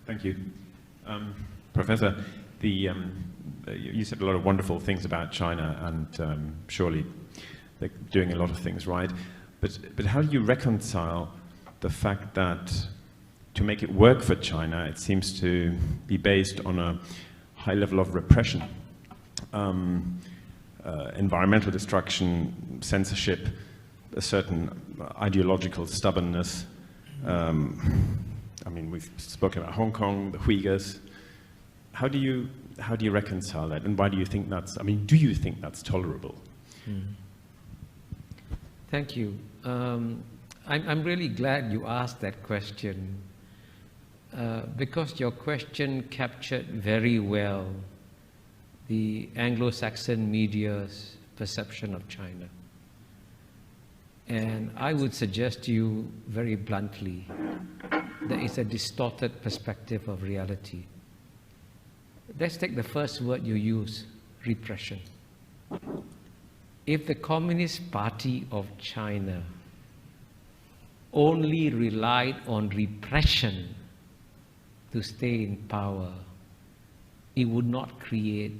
Thank you. Professor, you said a lot of wonderful things about China, and surely they're doing a lot of things right. But how do you reconcile the fact that to make it work for China, it seems to be based on a high level of repression, environmental destruction, censorship, a certain ideological stubbornness? I mean, we've spoken about Hong Kong, the Uyghurs. How do you reconcile that, and why do you think that's? I mean, do you think that's tolerable? Thank you. I'm really glad you asked that question because your question captured very well the Anglo-Saxon media's perception of China. And I would suggest to you very bluntly that it's a distorted perspective of reality. Let's take the first word you use, repression. If the Communist Party of China only relied on repression to stay in power, it would not create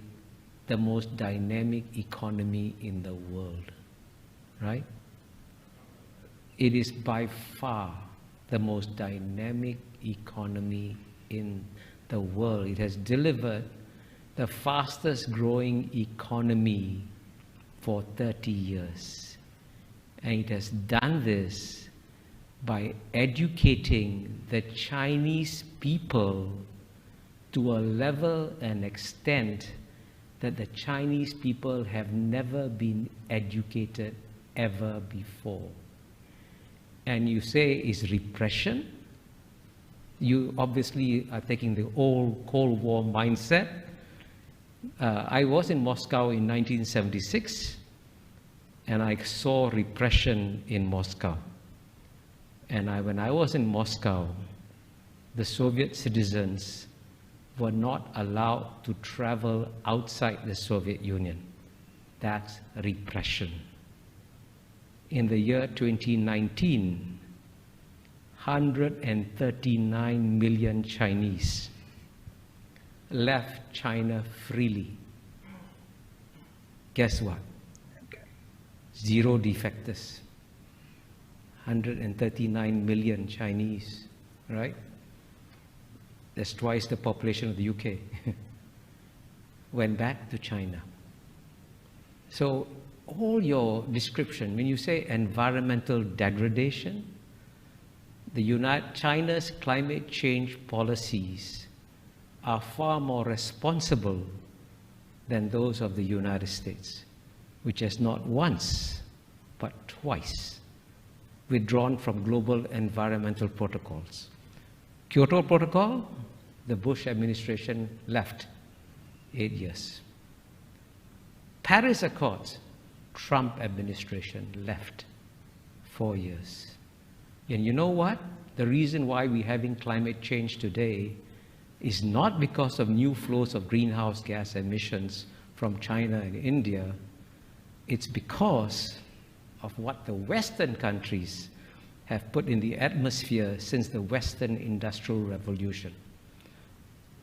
the most dynamic economy in the world, right? It is by far the most dynamic economy in the world. It has delivered the fastest growing economy for 30 years. And it has done this by educating the Chinese people to a level and extent that the Chinese people have never been educated ever before. And you say it's repression. You obviously are taking the old Cold War mindset. I was in Moscow in 1976, and I saw repression in Moscow. And when I was in Moscow, the Soviet citizens were not allowed to travel outside the Soviet Union. That's repression. In the year 2019, 139 million Chinese left China freely. Guess what? Zero defectors. 139 million Chinese, right? That's twice the population of the UK. Went back to China. So all your description, when you say environmental degradation, China's climate change policies are far more responsible than those of the United States, which has not once, but twice withdrawn from global environmental protocols. Kyoto Protocol, the Bush administration left 8 years. Paris Accords, Trump administration left 4 years. And you know what? The reason why we're having climate change today is not because of new flows of greenhouse gas emissions from China and India. It's because of what the Western countries have put in the atmosphere since the Western Industrial Revolution.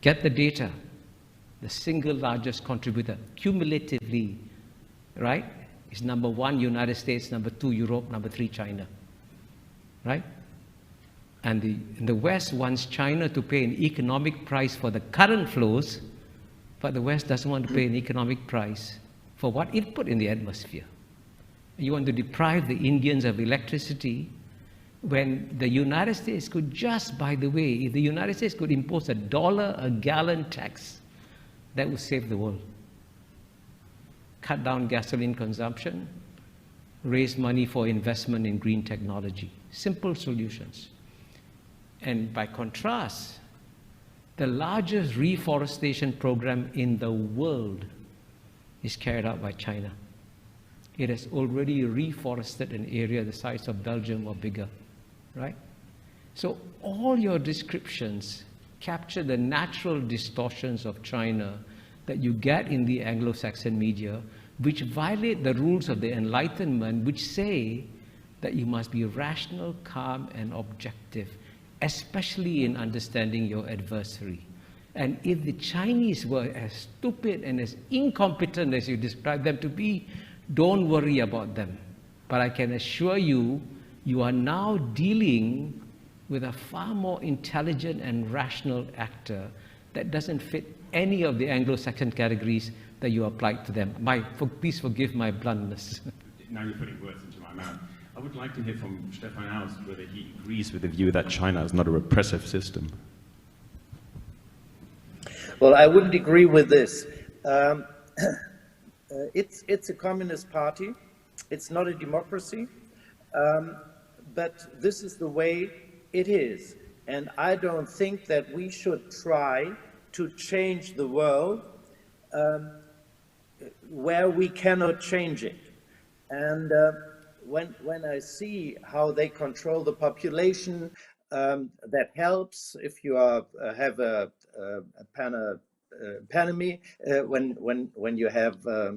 Get the data. The single largest contributor, cumulatively, right, is number 1, United States, number 2, Europe, number 3, China. Right? And the West wants China to pay an economic price for the current flows, but the West doesn't want to pay an economic price for what it put in the atmosphere. You want to deprive the Indians of electricity when the United States could just, by the way, if the United States could impose $1 a gallon tax, that would save the world. Cut down gasoline consumption, raise money for investment in green technology. Simple solutions. And by contrast, the largest reforestation program in the world is carried out by China. It has already reforested an area the size of Belgium or bigger, right? So all your descriptions capture the natural distortions of China that you get in the Anglo-Saxon media, which violate the rules of the Enlightenment, which say that you must be rational, calm, and objective. especially in understanding your adversary. And if the Chinese were as stupid and as incompetent as you describe them to be, don't worry about them. But I can assure you, you are now dealing with a far more intelligent and rational actor that doesn't fit any of the Anglo-Saxon categories that you applied to them. Please forgive my bluntness. Now you're putting words into my mouth. I would like to hear from Stefan Aust whether he agrees with the view that China is not a repressive system. Well, I wouldn't agree with this. It's a communist party. It's not a democracy. But this is the way it is. And I don't think that we should try to change the world where we cannot change it. And when I see how they control the population, that helps if you have a pandemic, when you have a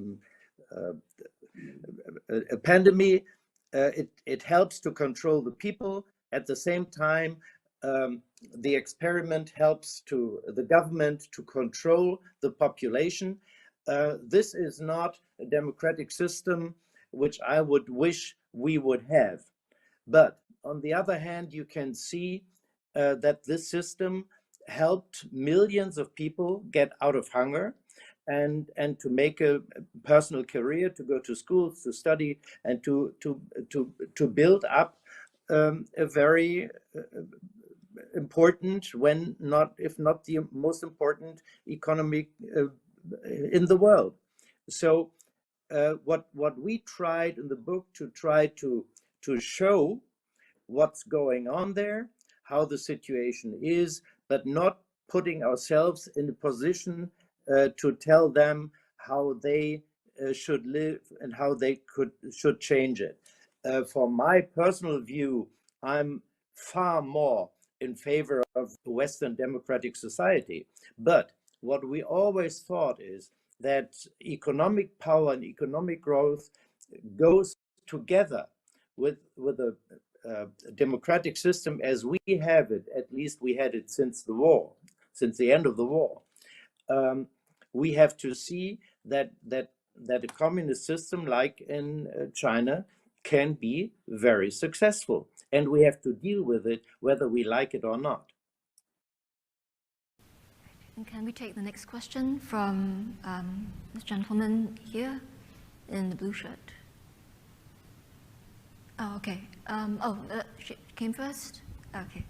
pandemic, it helps to control the people. At the same time, the experiment helps to the government to control the population. This is not a democratic system which I would wish we would have. But on the other hand, you can see that this system helped millions of people get out of hunger and to make a personal career, to go to schools, to study, and to build up a very important, if not the most important economy in the world. So what we tried in the book to try to show what's going on there, how the situation is, but not putting ourselves in a position to tell them how they should live and how they should change it. For my personal view, I'm far more in favor of a Western democratic society. But what we always thought is that economic power and economic growth goes together with a democratic system as we have it. At least we had it since the war, since the end of the war. We have to see that a communist system like in China can be very successful, and we have to deal with it whether we like it or not. And can we take the next question from this gentleman here in the blue shirt? Oh, okay. She came first? Okay.